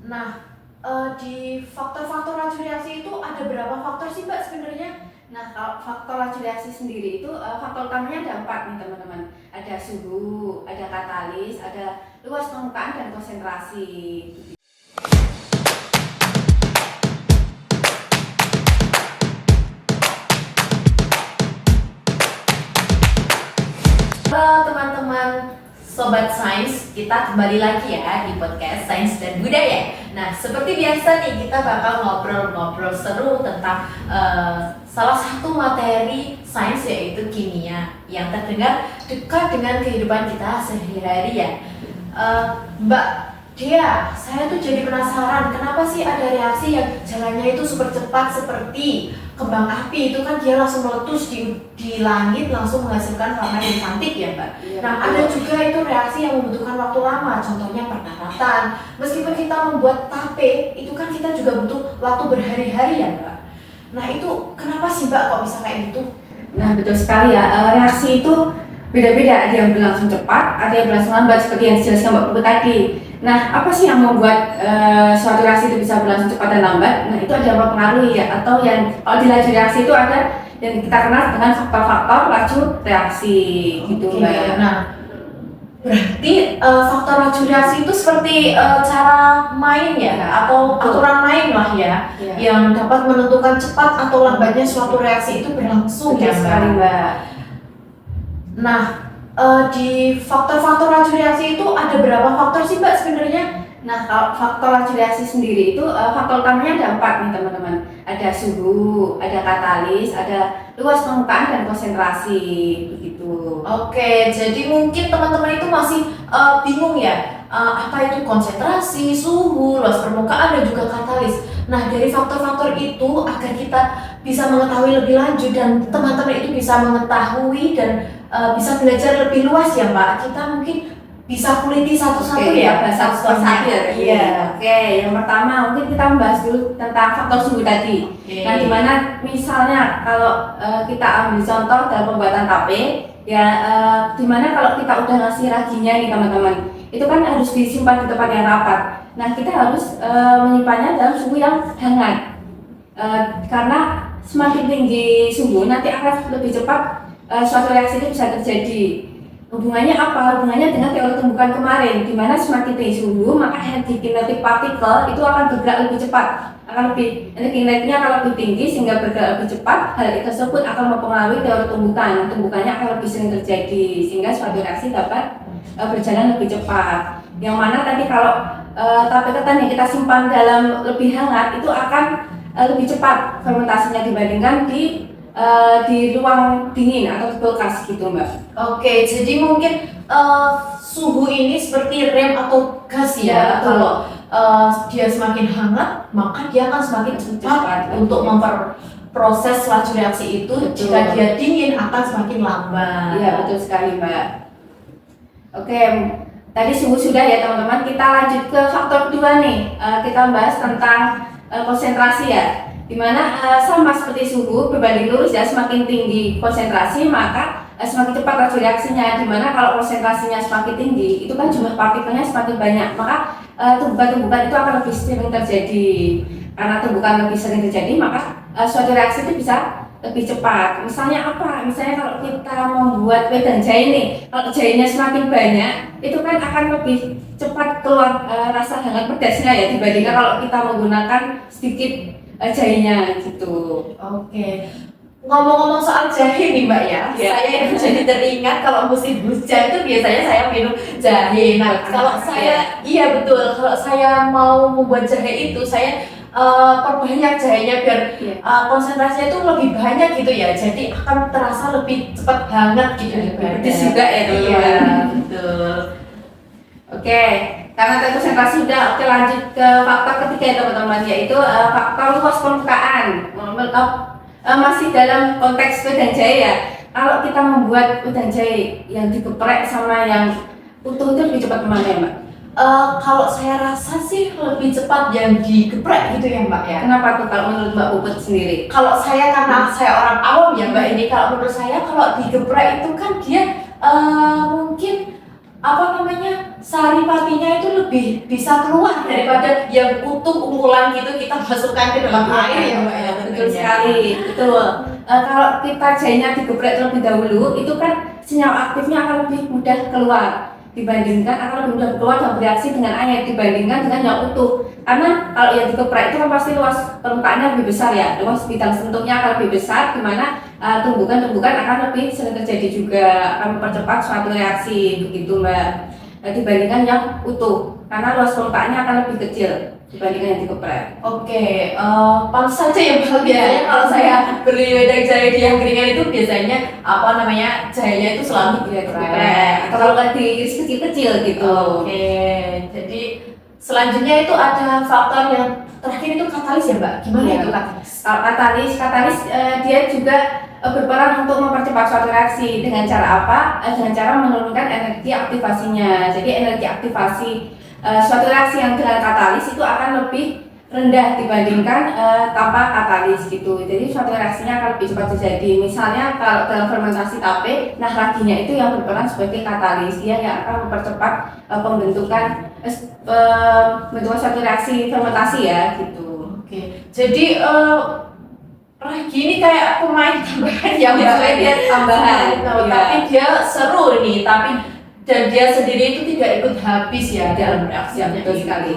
Nah, di faktor-faktor racun reaksi itu ada berapa faktor sih Mbak sebenarnya? Nah, kalau faktor racun reaksi sendiri itu faktor utamanya ada 4 nih teman-teman. Ada suhu, ada katalis, ada luas permukaan dan konsentrasi. Halo teman-teman Sobat Sains, kita kembali lagi ya di podcast Sains dan Budaya. Nah, seperti biasa nih kita bakal ngobrol-ngobrol seru tentang salah satu materi sains yaitu kimia yang terdengar dekat dengan kehidupan kita sehari-hari ya. Mbak Dea, saya tuh jadi penasaran kenapa sih ada reaksi yang jalannya itu super cepat seperti kembang api itu kan dia langsung meletus di langit langsung menghasilkan warna yang cantik ya Mbak. Iya, Nah betul. ada juga itu reaksi yang membutuhkan waktu lama, contohnya perkaratan. Meskipun kita membuat tape itu kan kita juga butuh waktu berhari-hari ya Mbak. Nah itu kenapa sih Mbak kok bisa kayak gitu? Nah, betul sekali ya. Reaksi itu beda-beda. Ada yang berlangsung cepat, ada yang berlangsung lambat seperti yang dijelaskan Mbak Putu tadi. Nah, apa sih yang membuat suatu reaksi itu bisa berlangsung cepat dan lambat? Nah, itu ada yang mempengaruhi ya. Atau yang kalau di laju reaksi itu ada yang kita kenal dengan faktor-faktor laju reaksi gitu Oke, Mbak. nah berarti faktor laju reaksi itu seperti cara main ya atau Betul. aturan main lah ya Iya. yang dapat menentukan cepat atau lambatnya suatu reaksi itu berlangsung Betul ya Mbak. sekali Mbak. Nah, di faktor-faktor laju reaksi itu ada berapa faktor sih Mbak sebenarnya? Nah, kalau faktor laju reaksi sendiri itu faktor utamanya ada 4 nih teman-teman. Ada suhu, ada katalis, ada luas permukaan dan konsentrasi begitu. Oke, jadi mungkin teman-teman itu masih bingung ya apa itu konsentrasi, suhu, luas permukaan dan juga katalis. Nah, dari faktor-faktor itu agar kita bisa mengetahui lebih lanjut dan teman-teman itu bisa mengetahui dan bisa belajar lebih luas ya Mbak. Kita mungkin bisa kuliti satu-satu Oke, ya bahasa faktornya. ya. Iya. Oke, yang pertama mungkin kita membahas dulu tentang faktor suhu tadi. Oke. Nah, dimana misalnya kalau kita ambil contoh dalam pembuatan tape, ya dimana kalau kita udah ngasih raginya nih teman-teman, itu kan harus disimpan di tempat yang rapat. Nah, kita harus menyimpannya dalam suhu yang hangat. Karena semakin tinggi suhu nanti akan lebih cepat suatu reaksi itu bisa terjadi. Hubungannya apa? Hubungannya dengan teori tumbukan kemarin, di mana semakin tinggi suhu maka energi kinetik partikel itu akan bergerak lebih cepat, energi kinetiknya akan lebih tinggi sehingga bergerak lebih cepat. Hal tersebut akan mempengaruhi teori tumbukan. Tumbukannya akan lebih sering terjadi sehingga suatu reaksi dapat berjalan lebih cepat. Yang mana tadi kalau tape ketan yang kita simpan dalam lebih hangat itu akan lebih cepat fermentasinya dibandingkan di ruang dingin atau di kulkas gitu Mbak. Oke, jadi mungkin suhu ini seperti rem atau gas Iya, ya. betul. Kalau dia semakin hangat, maka dia akan semakin cepat Cepat, untuk betul. memperproses laju reaksi itu. Betul. Jika dia dingin, akan semakin lambat. Iya betul sekali Mbak. Oke, tadi suhu sudah ya teman-teman. Kita lanjut ke faktor kedua nih. Kita bahas tentang konsentrasi ya. Dimana sama seperti suhu berbanding lurus ya, semakin tinggi konsentrasi maka semakin cepat laju reaksinya. Dimana kalau konsentrasinya semakin tinggi itu kan jumlah partikelnya semakin banyak, maka tumbukan-tumbukan itu akan lebih sering terjadi. Karena tumbukan lebih sering terjadi maka suatu reaksi itu bisa lebih cepat. Misalnya apa? Misalnya kalau kita membuat wedang jahe nih, kalau jahenya semakin banyak itu kan akan lebih cepat keluar rasa hangat pedasnya ya dibandingkan kalau kita menggunakan sedikit jahenya gitu. Oke. Ngomong-ngomong soal jahe nih Mbak ya, Iya. saya itu jadi teringat kalau musim hujan itu biasanya saya minum jahe. Nah, kalau saya, iya betul, kalau saya mau membuat jahe itu saya perbanyak jahenya biar Iya. konsentrasinya itu lebih banyak gitu ya, jadi akan terasa lebih cepat hangat gitu di badan. Pedes juga ya teman-teman. Iya, betul. Oke, karena tadi konsentrasi sudah, oke lanjut ke faktor ketiga ya teman-teman, yaitu faktor luas permukaan. Masih dalam konteks wedang jahe ya. Kalau kita membuat wedang jahe yang digeprek sama yang utuh itu lebih cepat kemana ya Mbak? Kalau saya rasa sih lebih cepat yang digeprek gitu ya Mbak ya. Kenapa tuh kalau menurut Mbak Puput sendiri? Kalau saya karena saya orang awam ya Mbak ini, kalau menurut saya kalau digeprek itu kan dia mungkin apa namanya, sari patinya itu lebih bisa keluar daripada yang utuh ungkulan gitu kita masukkan ke dalam air ya Mbak ya. Betul sekali, betul. Kalau kita jahenya digeprek terlebih dahulu, itu kan senyawa aktifnya akan lebih mudah keluar dibandingkan akan lebih mudah keluar dan bereaksi dengan air dibandingkan dengan yang utuh. Karena kalau yang digeprek itu kan pasti luas permukaannya lebih besar ya, luas bidang sentuhnya akan lebih besar, di mana tumbukan-tumbukan akan lebih sering terjadi juga, akan mempercepat suatu reaksi begitu Mbak. Dibandingkan yang utuh, karena luas permukaannya akan lebih kecil dibandingkan yang digeprek. Oke, pantas saja ya Mbak, biasanya kalau saya beli wedang jahe di angkringan itu biasanya apa namanya, jahenya itu selalu digeprek Atau kalau nggak diiris kecil-kecil gitu. Oke, jadi selanjutnya itu ada faktor yang terakhir itu katalis ya Mbak. Gimana Iya. itu katalis? Kalau katalis dia juga berperan untuk mempercepat suatu reaksi dengan cara apa? Dengan cara menurunkan energi aktivasinya. Jadi energi aktivasi suatu reaksi yang dengan katalis itu akan lebih rendah dibandingkan tanpa katalis gitu. Jadi suatu reaksinya akan lebih cepat terjadi. Misalnya kalau dalam fermentasi tape, nah raginya itu yang berperan sebagai katalis, dia yang akan mempercepat pembentukan suatu reaksi fermentasi ya gitu. Oke, jadi ragi ini kayak pemain tambahan ya Mbak. Biasanya dia tambahan, Tapi dia seru nih, dan dia sendiri itu tidak ikut habis ya dalam reaksi Ya, betul sekali.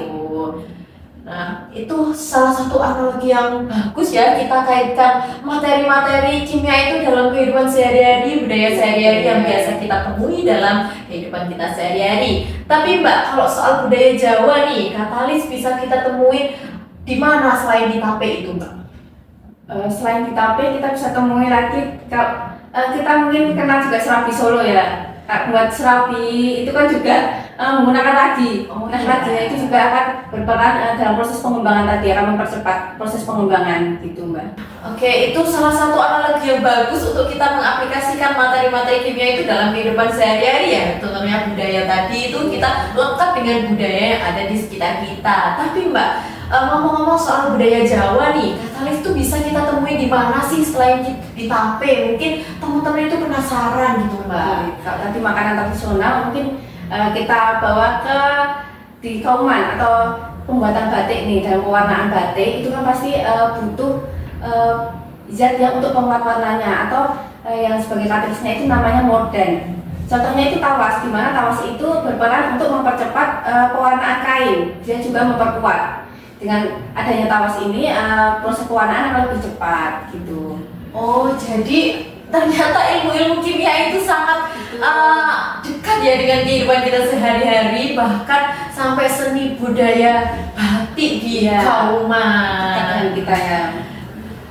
Nah, itu salah satu analogi yang bagus ya, kita kaitkan materi-materi kimia itu dalam kehidupan sehari-hari, budaya sehari-hari yang biasa kita temui dalam kehidupan kita sehari-hari. Tapi Mbak, kalau soal budaya Jawa nih, katalis bisa kita temui di mana selain di tape itu Mbak? Selain di tape kita bisa temui lagi kalau kita mungkin kenal juga serabi Solo ya. Buat serabi itu kan juga menggunakan ragi. Oh, Nah, iya. raginya itu juga akan berperan dalam proses pengembangan tadi, akan mempercepat proses pengembangan gitu Mbak. Oke, itu salah satu analogi yang bagus untuk kita mengaplikasikan materi-materi kimia itu dalam kehidupan sehari-hari ya. Contohnya budaya tadi itu kita lengkap dengan budaya yang ada di sekitar kita. Tapi Mbak, ngomong-ngomong soal budaya Jawa nih, katalis itu bisa kita temui di mana sih selain di tape? Mungkin teman-teman itu penasaran gitu Mbak. Kalau nanti makanan tradisional mungkin kita bawa ke di Kauman atau pembuatan batik nih, dalam pewarnaan batik itu kan pasti butuh zat yang untuk pewarna-warnanya atau yang sebagai katalisnya itu namanya morden. Contohnya itu tawas, di mana tawas itu berperan untuk mempercepat pewarnaan kain, dia juga memperkuat. Dengan adanya tawas ini proses pewarnaan akan lebih cepat gitu. Oh, jadi ternyata ilmu-ilmu kimia itu sangat dekat ya dengan kehidupan kita sehari-hari, bahkan sampai seni budaya batik di Iya. Kauman. Dengan kita ya.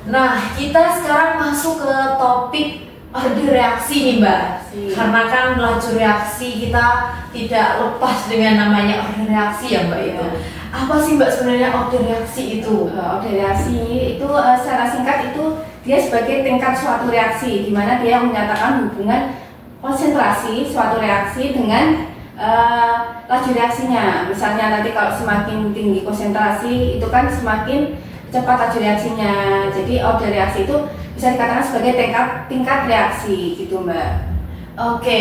Nah, kita sekarang masuk ke topik order reaksi nih Mbak. Reaksi. Karena kan laju reaksi kita tidak lepas dengan namanya order reaksi ya Mbak itu. Apa sih Mbak sebenarnya order reaksi itu? Order reaksi itu secara singkat itu dia sebagai tingkat suatu reaksi, di mana dia menyatakan hubungan konsentrasi suatu reaksi dengan laju reaksinya. Misalnya nanti kalau semakin tinggi konsentrasi itu kan semakin cepat laju reaksinya. Jadi order reaksi itu bisa dikatakan sebagai tingkat reaksi gitu Mbak. Oke,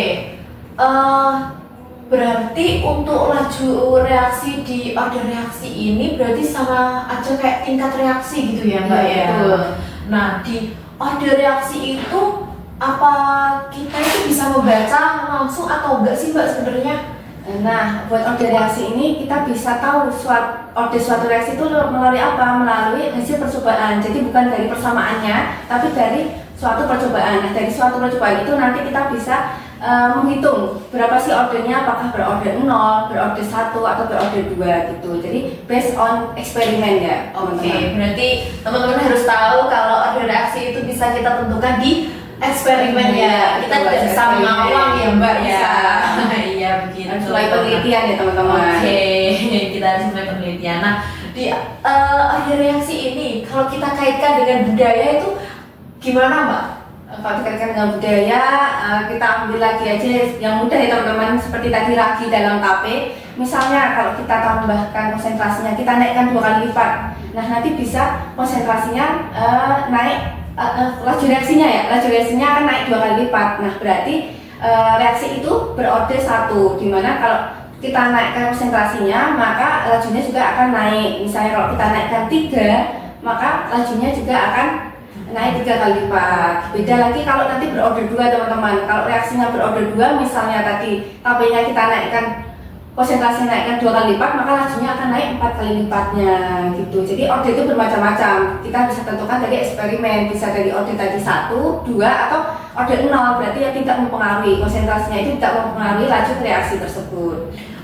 berarti untuk laju reaksi di order reaksi ini berarti sama aja kayak tingkat reaksi gitu ya Mbak Iya, ya? betul. Nah, di order reaksi itu apa kita itu bisa membaca langsung atau enggak sih Mbak sebenarnya? Nah, buat order reaksi ini kita bisa tahu order suatu reaksi itu melalui apa? Melalui hasil percobaan. Jadi bukan dari persamaannya, tapi dari suatu percobaan. Nah, dari suatu percobaan itu nanti kita bisa menghitung berapa sih ordernya, apakah berorder 0, berorder 1, atau berorder 2 gitu. Jadi based on eksperimen ya. Oke, berarti teman-teman harus tahu kalau order reaksi itu bisa kita tentukan di eksperimen ya. Kita tidak bisa mengawang ya Mbak ya. Iya begitu. Harus mulai penelitian ya teman-teman. Oke, kita harus mulai penelitian. Nah, di order reaksi ini kalau kita kaitkan dengan budaya itu gimana Mbak? Kalau dikaitkan dengan budaya, kita ambil lagi aja yang mudah ya teman-teman, seperti tadi ragi dalam tape. Misalnya kalau kita tambahkan konsentrasinya, kita naikkan 2 kali lipat. Nah, nanti bisa konsentrasinya naik, laju reaksinya akan naik 2 kali lipat. Nah, berarti reaksi itu berorder satu, dimana kalau kita naikkan konsentrasinya maka lajunya juga akan naik. Misalnya kalau kita naikkan 3, maka lajunya juga akan naik 3 kali lipat. Beda lagi kalau nanti berorder 2 teman-teman. Kalau reaksinya berorder 2, misalnya tadi TP-nya kita naikkan, konsentrasi naikkan 2 kali lipat, maka lajunya akan naik 4 kali lipatnya gitu. Jadi order itu bermacam-macam. Kita bisa tentukan dari eksperimen, bisa dari order tadi 1, 2, atau order 0, berarti yang tidak mempengaruhi, konsentrasinya itu tidak mempengaruhi laju reaksi tersebut.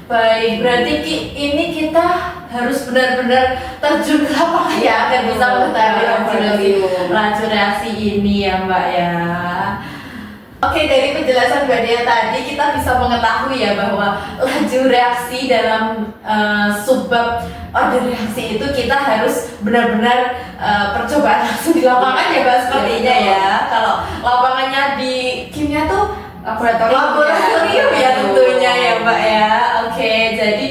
Baik, berarti ini kita harus benar-benar terjun ke lapangan ya agar bisa mengetahui laju reaksi ini ya Mbak ya. Oke, dari penjelasan Mbak Dea tadi kita bisa mengetahui ya bahwa laju reaksi dalam subbab order reaksi itu kita harus benar-benar percobaan langsung di lapangan ya Mbak sepertinya ya. Kalau lapangannya di kimia tuh laboratorium ya tentunya ya Mbak ya. Oke, jadi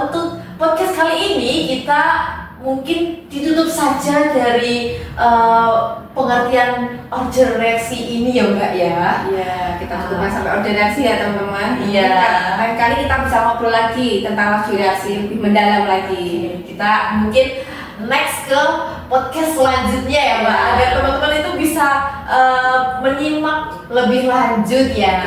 untuk podcast kali ini kita mungkin ditutup saja dari pengertian order reaksi ini ya Mbak ya. Iya, kita tutupkan sampai order reaksi ya teman-teman. Iya. Lain kali kita bisa ngobrol lagi tentang laju reaksi lebih mendalam lagi. Kita mungkin next ke podcast selanjutnya ya Mbak, agar teman-teman itu bisa menyimak lebih lanjut ya.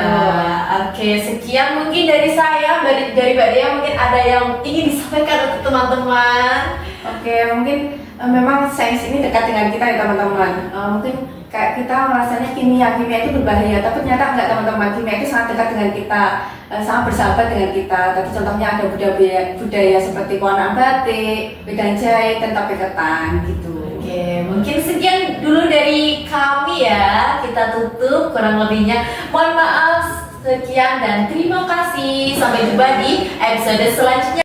Oke, sekian mungkin dari saya, dari Mbak Dea. Mungkin ada yang ingin disampaikan untuk teman-teman. Oke, mungkin memang sains ini dekat dengan kita ya teman-teman. Mungkin kayak kita merasanya kimia itu berbahaya, tapi ternyata enggak teman-teman. Kimia itu sangat dekat dengan kita, sangat bersahabat dengan kita. Tadi contohnya ada budaya seperti pewarnaan batik, wedang jahit, dan tape ketan gitu. Oke, mungkin sekian dulu dari kami ya. Kita tutup, kurang lebihnya mohon maaf. Sekian dan terima kasih. Sampai jumpa di episode selanjutnya.